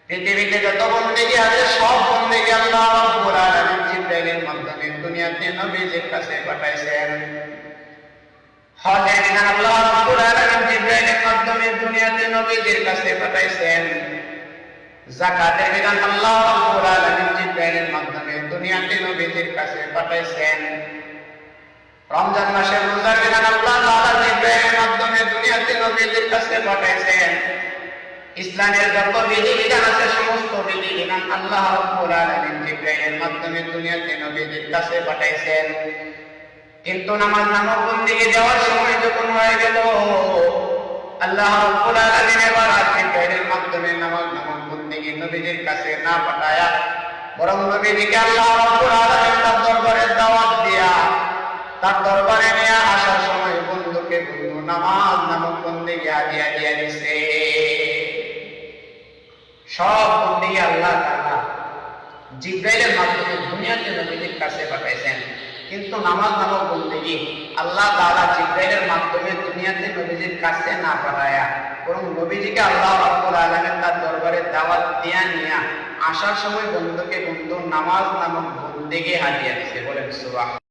পৃথিবীতে যত বন্দেগী আছে সব বন্দেগী আল্লাহ রাব্বুল আলামিন জিবরাইলের মাধ্যমে দুনিয়াতে নবীজির কাছে পাঠাইছেন। হজের বিধান আল্লাহ রাব্বুল আলামিন জিবরাইলের মাধ্যমে দুনিয়াতে নবীজির কাছে পাঠাইছেন। যাকাতের বিধান আল্লাহ রাব্বুল আলামিন জিবরাইলের মাধ্যমে দুনিয়াতে নবীজির কাছে পাঠাইছেন। রমজান মাসের রোজার বিধান আল্লাহ তাআলা জিবরাইলের মাধ্যমে দুনিয়াতে নবীজির কাছে পাঠাইছেন। ইসলামের যত বিধিবিধান আছে সমস্ত বিধিবিধান আল্লাহ রাব্বুল আলামিন জিবরাইলের মাধ্যমে দুনিয়াতে নবীজির কাছে পাঠাইছেন। কিন্তু নামাজ নামক বন্দেগী দেওয়ার সময় যখন হয়ে গেল, আল্লাহ রাব্বুল আলামিন এবার জিবরাইলের মাধ্যমে নামাজ নামক বন্দেগী নবীজির কাছে না পাঠায়া বরং নবীজিকে আল্লাহ রাব্বুল আলামিন তার দরবারে দাওয়াত দিয়া তার দরবারে নিয়ে আসার সময় বন্ধুকে বন্ধু নামাজ নামক বন্দেগী দিয়া দিছে। সব বন্দেগী আল্লাহ তাআলা জিবরাইলের মাধ্যমে দুনিয়াতে নবীজির কাছে পাঠাইছেন। কিন্তু নামাজ নামক বন্দেগী আল্লাহ তাআলা জিবরাইলের মাধ্যমে দুনিয়াতে নবীজির কাছে না পাঠায়া বরং নবীজিকে আল্লাহ রাব্বুল আলামিন তার দরবারে দাওয়াত দিয়া নিয়ে আসার সময় বন্ধুকে বন্ধু নামাজ নামক বন্দেগী হাদিয়া দিছে। বলেন সুবহানাল্লাহ।